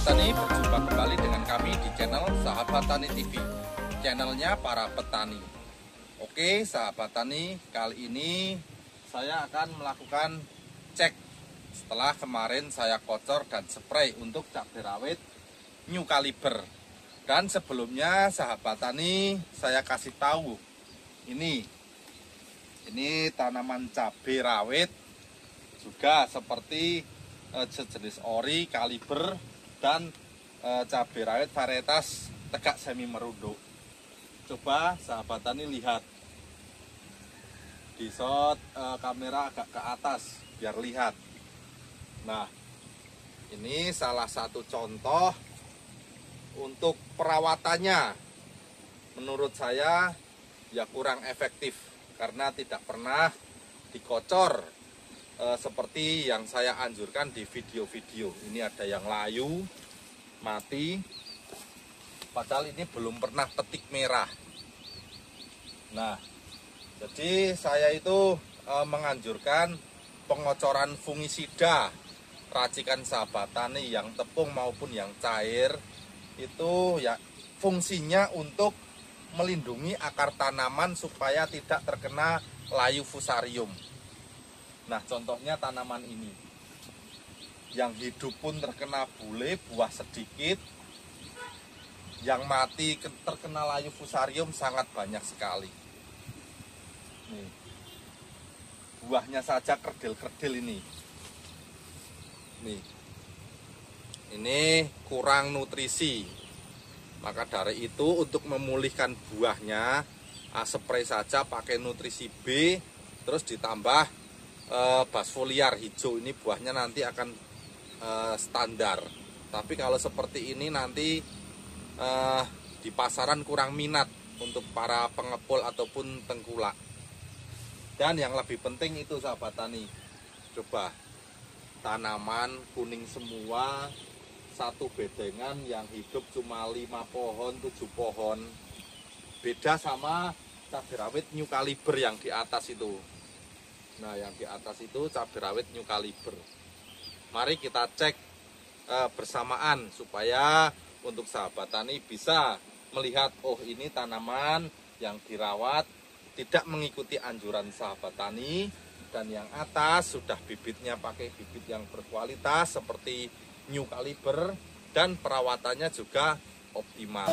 Tani, berjumpa kembali dengan kami di channel Sahabat Tani TV, channelnya para petani. Oke sahabat tani, kali ini saya akan melakukan cek setelah kemarin saya kocor dan spray untuk cabai rawit New Caliber. Dan sebelumnya sahabat tani, saya kasih tahu ini tanaman cabai rawit juga seperti sejenis ori, kaliber, dan cabai rawit varietas tegak semi merunduk. Coba sahabat tani lihat di shot kamera agak ke atas biar lihat. Nah, ini salah satu contoh untuk perawatannya. Menurut saya ya kurang efektif karena tidak pernah dikocor seperti yang saya anjurkan di video-video. Ini ada yang layu, mati, padahal ini belum pernah petik merah. Nah, jadi saya itu menganjurkan pengocoran fungisida racikan sahabat tani yang tepung maupun yang cair. Itu ya fungsinya untuk melindungi akar tanaman supaya tidak terkena layu fusarium. Nah, contohnya tanaman ini yang hidup pun terkena bule, buah sedikit. Yang mati terkena layu fusarium sangat banyak sekali. Nih, buahnya saja kerdil-kerdil ini. Nih, ini kurang nutrisi. Maka dari itu untuk memulihkan buahnya, spray saja pakai nutrisi B, terus ditambah bas foliar hijau. Ini buahnya nanti akan standar. Tapi kalau seperti ini nanti di pasaran kurang minat untuk para pengepul ataupun tengkulak. Dan yang lebih penting itu sahabat tani, coba tanaman kuning semua, satu bedengan yang hidup cuma 5 pohon, 7 pohon. Beda sama cabai rawit New Caliber yang di atas itu. Nah, yang di atas itu cabai rawit New Caliber. Mari kita cek bersamaan supaya untuk sahabat tani bisa melihat, oh ini tanaman yang dirawat tidak mengikuti anjuran sahabat tani, dan yang atas sudah bibitnya pakai bibit yang berkualitas seperti New Caliber dan perawatannya juga optimal.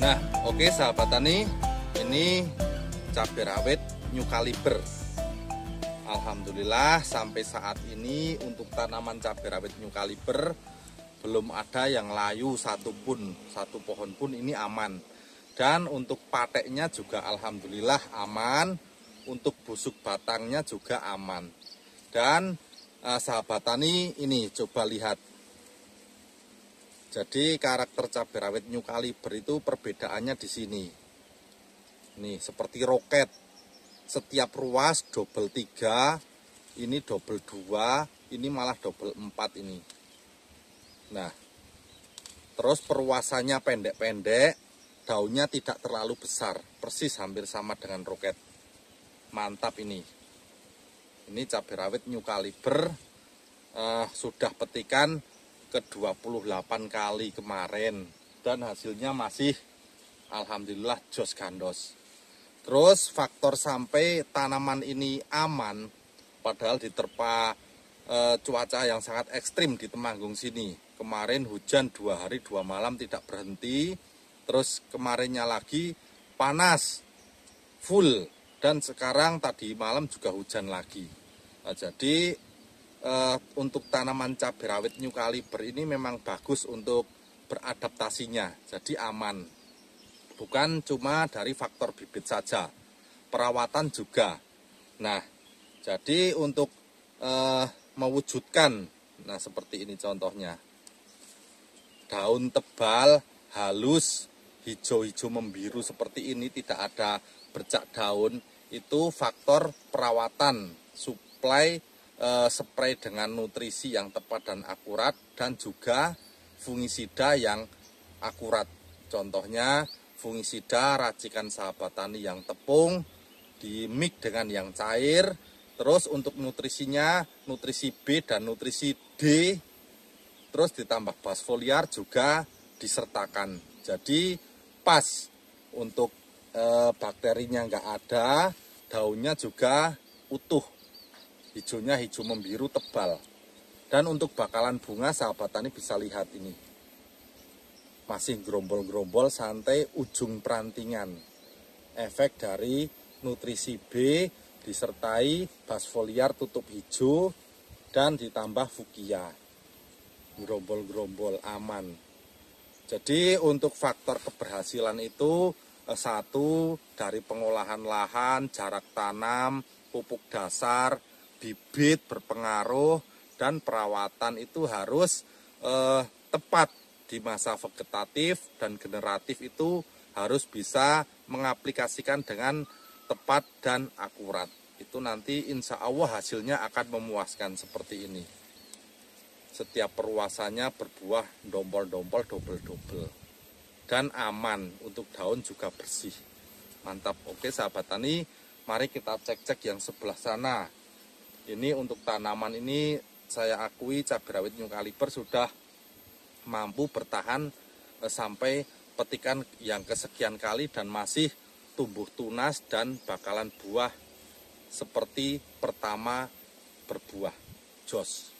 Nah, oke sahabat tani, ini cabai rawit New Caliber. Alhamdulillah sampai saat ini untuk tanaman cabai rawit New Caliber belum ada yang layu satupun, satu pohon pun ini aman. Dan untuk pateknya juga alhamdulillah aman, untuk busuk batangnya juga aman. Dan sahabat tani ini coba lihat. Jadi karakter cabai rawit New Caliber itu perbedaannya di sini. Nih seperti roket. Setiap ruas double 3, ini double 2, ini malah double 4 ini. Nah, terus perluasannya pendek-pendek, daunnya tidak terlalu besar, persis hampir sama dengan roket. Mantap ini. Ini cabai rawit New Caliber sudah petikan ke-28 kali kemarin dan hasilnya masih alhamdulillah jos gandos. Terus faktor sampai tanaman ini aman padahal diterpa cuaca yang sangat ekstrim di Temanggung sini. Kemarin hujan 2 hari 2 malam tidak berhenti, terus kemarinnya lagi panas full, dan sekarang tadi malam juga hujan lagi. Nah, jadi untuk tanaman cabai rawit New Caliber ini memang bagus untuk beradaptasinya, jadi aman. Bukan cuma dari faktor bibit saja, perawatan juga. Nah, jadi untuk mewujudkan, nah seperti ini contohnya. Daun tebal, halus, hijau-hijau membiru seperti ini, tidak ada bercak daun, itu faktor perawatan, suplai spray dengan nutrisi yang tepat dan akurat, dan juga fungisida yang akurat. Contohnya fungisida racikan Sahabat Tani yang tepung di mix dengan yang cair. Terus untuk nutrisinya, nutrisi B dan nutrisi D, terus ditambah bas foliar juga disertakan. Jadi pas untuk bakterinya nggak ada, daunnya juga utuh, hijaunya hijau membiru tebal. Dan untuk bakalan bunga Sahabat Tani bisa lihat ini, masih gerombol-gerombol santai ujung perantingan. Efek dari nutrisi B disertai bas foliar tutup hijau dan ditambah fukia. Gerombol-gerombol aman. Jadi untuk faktor keberhasilan itu satu, dari pengolahan lahan, jarak tanam, pupuk dasar, bibit berpengaruh, dan perawatan itu harus tepat di masa vegetatif dan generatif, itu harus bisa mengaplikasikan dengan tepat dan akurat. Itu nanti insya Allah hasilnya akan memuaskan seperti ini. Setiap perluasannya berbuah dompol-dompol double-double dan aman, untuk daun juga bersih. Mantap. Oke Sahabat Tani, mari kita cek-cek yang sebelah sana. Ini untuk tanaman ini saya akui cabai rawit New Caliber sudah mampu bertahan sampai petikan yang kesekian kali dan masih tumbuh tunas dan bakalan buah seperti pertama berbuah. Jos.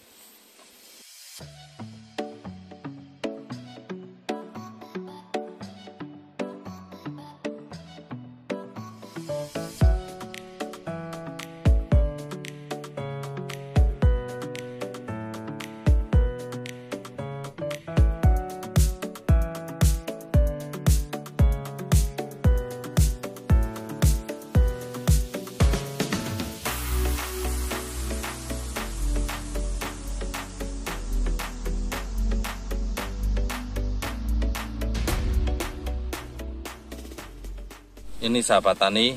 Ini Sahabat Tani,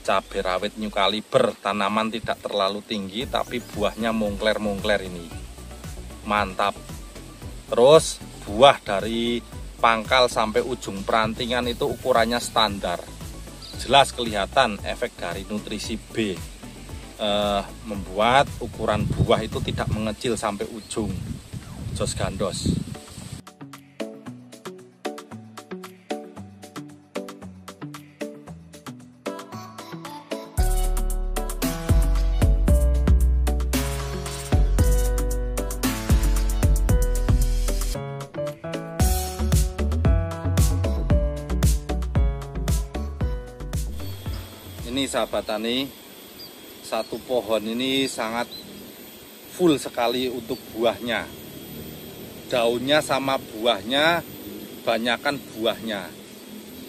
cabai rawit New Caliber, tanaman tidak terlalu tinggi tapi buahnya mongkler-mongkler ini. Mantap. Terus buah dari pangkal sampai ujung perantingan itu ukurannya standar. Jelas kelihatan efek dari nutrisi B. Membuat ukuran buah itu tidak mengecil sampai ujung. Jos gandos. Ini Sahabat Tani, satu pohon ini sangat full sekali untuk buahnya. Daunnya sama buahnya, banyakan buahnya.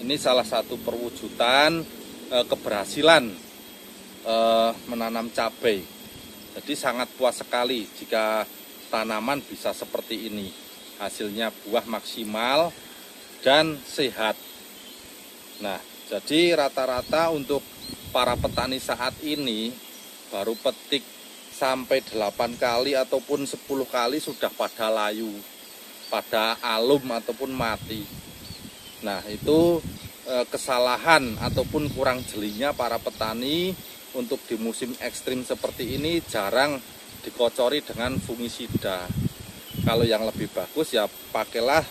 Ini salah satu perwujudan keberhasilan menanam cabai. Jadi sangat puas sekali jika tanaman bisa seperti ini. Hasilnya buah maksimal dan sehat. Nah, jadi rata-rata untuk para petani saat ini baru petik sampai 8 kali ataupun 10 kali sudah pada layu, pada alum ataupun mati. Nah, itu kesalahan ataupun kurang jelinya para petani untuk di musim ekstrim seperti ini jarang dikocori dengan fungisida. Kalau yang lebih bagus ya pakailah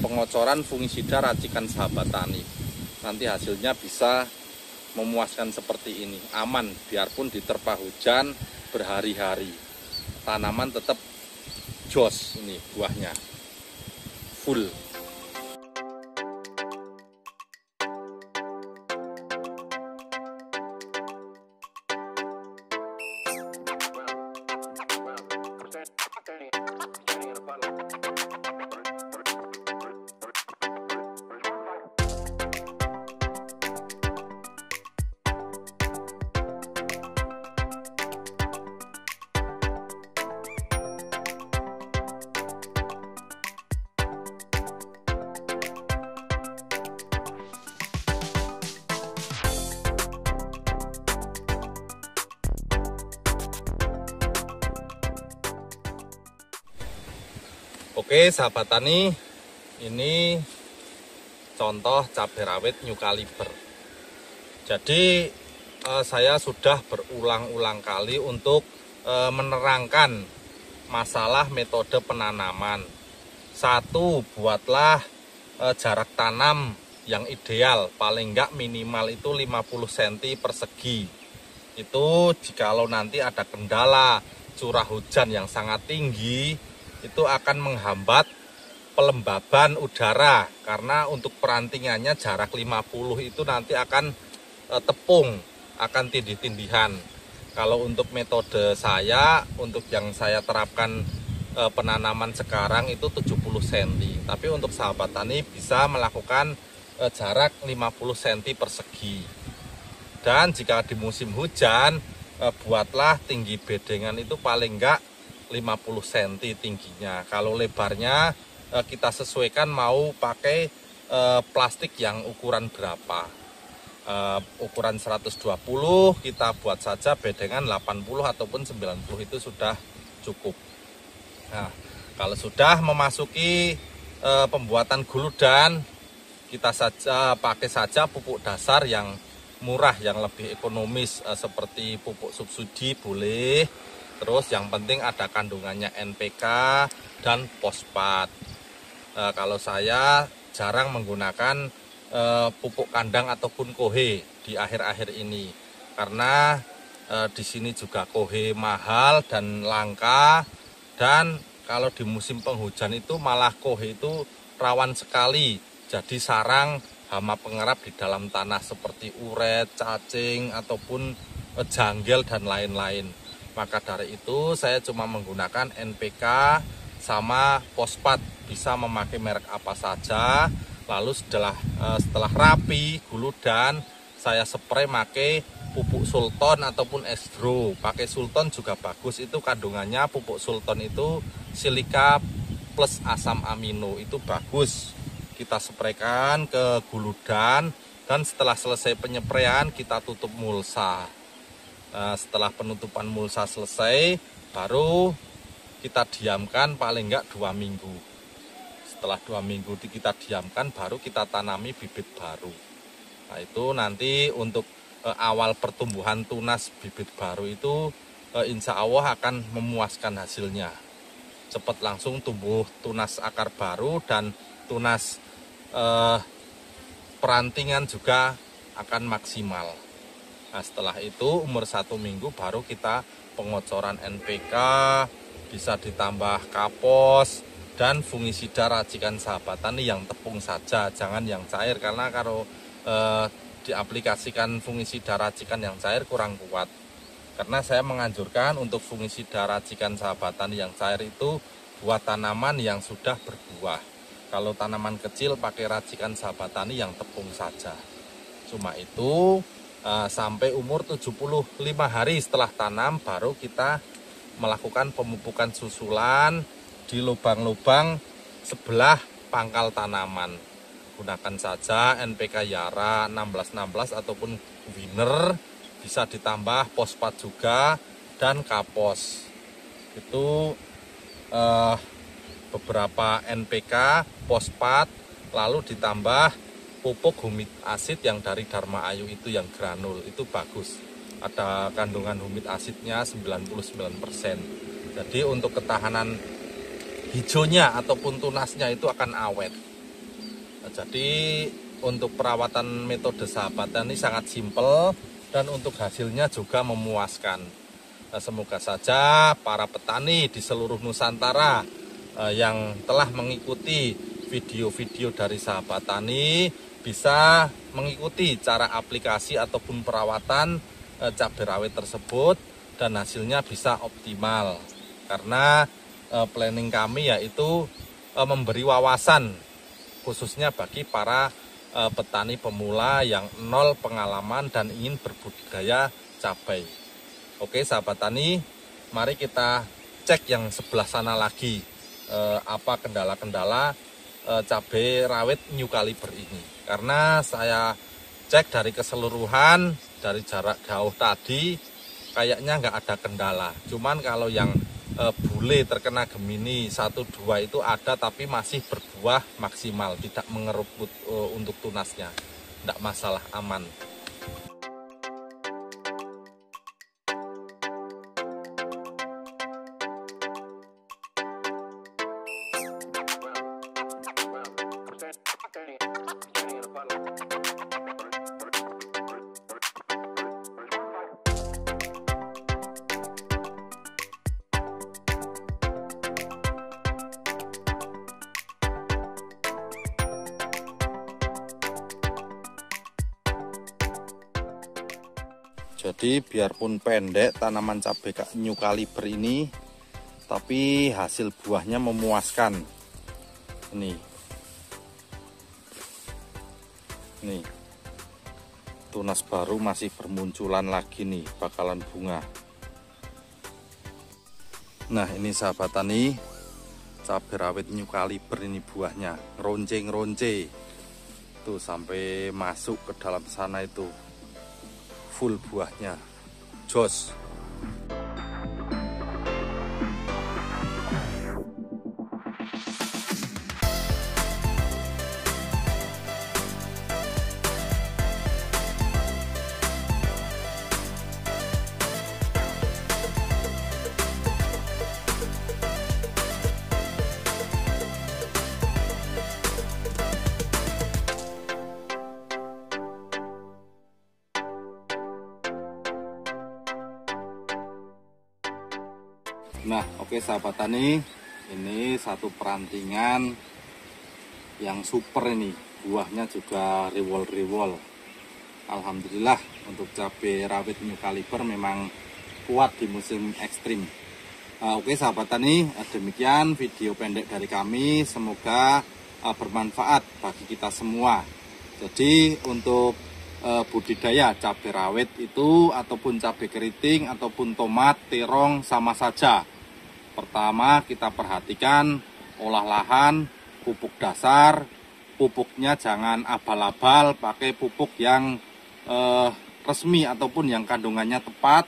pengocoran fungisida racikan Sahabat Tani. Nanti hasilnya bisa memuaskan seperti ini, aman biarpun diterpa hujan berhari-hari. Tanaman tetap jos, ini buahnya full. Oke sahabat tani, ini contoh cabai rawit new kaliber. Jadi saya sudah berulang-ulang kali untuk menerangkan masalah metode penanaman. Satu, buatlah jarak tanam yang ideal, paling enggak minimal itu 50 cm persegi. Itu jikalau nanti ada kendala curah hujan yang sangat tinggi, itu akan menghambat pelembaban udara, karena untuk perantingannya jarak 50 itu nanti akan tepung, akan tindih-tindihan. Kalau untuk metode saya, untuk yang saya terapkan penanaman sekarang itu 70 cm. Tapi untuk sahabat tani bisa melakukan jarak 50 cm persegi. Dan jika di musim hujan, buatlah tinggi bedengan itu paling enggak 50 cm tingginya. Kalau lebarnya kita sesuaikan mau pakai plastik yang ukuran berapa. Ukuran 120 kita buat saja bedengan 80 ataupun 90 itu sudah cukup. Nah, kalau sudah memasuki pembuatan guludan, kita pakai saja pupuk dasar yang murah, yang lebih ekonomis, seperti pupuk subsidi boleh. Terus yang penting ada kandungannya NPK dan fosfat. Kalau saya jarang menggunakan pupuk kandang ataupun kohe di akhir-akhir ini, karena di sini juga kohe mahal dan langka, dan kalau di musim penghujan itu malah kohe itu rawan sekali jadi sarang hama pengerap di dalam tanah seperti uret, cacing ataupun janggel dan lain-lain. Maka dari itu saya cuma menggunakan NPK sama fosfat, bisa memakai merek apa saja. Lalu setelah rapi guludan, saya spray pakai pupuk Sulton ataupun Estro. Pakai Sulton juga bagus, itu kandungannya pupuk Sulton itu silika plus asam amino, itu bagus. Kita spraykan ke guludan, dan setelah selesai penyepraian kita tutup mulsa. Setelah penutupan mulsa selesai, baru kita diamkan paling enggak 2 minggu. Setelah 2 minggu kita diamkan, baru kita tanami bibit baru. Nah, itu nanti untuk awal pertumbuhan tunas bibit baru itu insya Allah akan memuaskan hasilnya. Cepat langsung tumbuh tunas akar baru, dan tunas perantingan juga akan maksimal. Nah, setelah itu umur 1 minggu baru kita pengocoran NPK, bisa ditambah kapos dan fungisida racikan sahabat tani yang tepung saja, jangan yang cair, karena kalau diaplikasikan fungisida racikan yang cair kurang kuat. Karena saya menganjurkan untuk fungisida racikan sahabat tani yang cair itu buat tanaman yang sudah berbuah. Kalau tanaman kecil pakai racikan sahabat tani yang tepung saja. Cuma itu sampai umur 75 hari setelah tanam baru kita melakukan pemupukan susulan di lubang-lubang sebelah pangkal tanaman. Gunakan saja NPK Yara 1616 ataupun Winner, bisa ditambah fosfat juga dan kapos. Itu beberapa NPK, fosfat, lalu ditambah pupuk humid asid yang dari Dharma Ayu itu yang granul, itu bagus. Ada kandungan humid asidnya 99%. Jadi untuk ketahanan hijaunya ataupun tunasnya itu akan awet. Nah, jadi untuk perawatan metode sahabat tani sangat simpel, dan untuk hasilnya juga memuaskan. Nah, semoga saja para petani di seluruh Nusantara yang telah mengikuti video-video dari sahabat tani bisa mengikuti cara aplikasi ataupun perawatan cabai rawit tersebut, dan hasilnya bisa optimal. Karena planning kami yaitu memberi wawasan khususnya bagi para petani pemula yang nol pengalaman dan ingin berbudidaya cabai. Oke sahabat tani, mari kita cek yang sebelah sana lagi, apa kendala-kendala cabai rawit new kaliber ini. Karena saya cek dari keseluruhan, dari jarak jauh tadi kayaknya nggak ada kendala. Cuman kalau yang bule terkena Gemini 1-2 itu ada, tapi masih berbuah maksimal, tidak mengerukut untuk tunasnya. Tidak masalah, aman. Jadi biarpun pendek tanaman cabai new caliber ini, tapi hasil buahnya memuaskan. Nih, tunas baru masih bermunculan lagi nih, bakalan bunga. Nah ini sahabat tani, cabai rawit new caliber ini buahnya ngeronce-ngeronce tuh sampai masuk ke dalam sana itu. Full buahnya, jos. Nah, oke sahabat tani, ini satu perantingan yang super ini, buahnya juga riwol-riwol. Alhamdulillah untuk cabai rawit new caliber memang kuat di musim ekstrim. Oke sahabat tani, demikian video pendek dari kami, semoga bermanfaat bagi kita semua. Jadi untuk budidaya cabai rawit itu ataupun cabai keriting ataupun tomat, terong sama saja. Pertama kita perhatikan olah lahan, pupuk dasar, pupuknya jangan abal-abal, pakai pupuk yang resmi ataupun yang kandungannya tepat,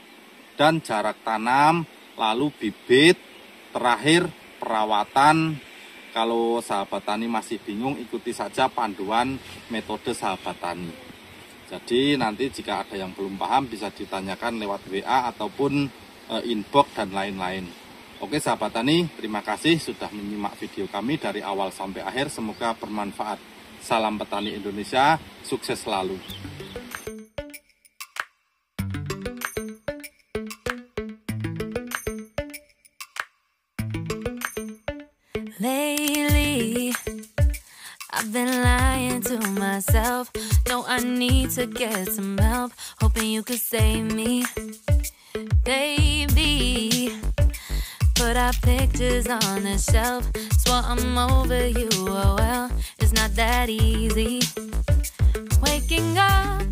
dan jarak tanam, lalu bibit, terakhir perawatan. Kalau sahabat tani masih bingung, ikuti saja panduan metode sahabat tani. Jadi nanti jika ada yang belum paham bisa ditanyakan lewat WA ataupun inbox dan lain-lain. Oke sahabat tani, terima kasih sudah menyimak video kami dari awal sampai akhir. Semoga bermanfaat. Salam petani Indonesia, sukses selalu. Lately, I've been lying to myself. No, I need to get some help. Hoping you could save me, baby. Put our pictures on the shelf. Swore I'm over you, oh well, it's not that easy. Waking up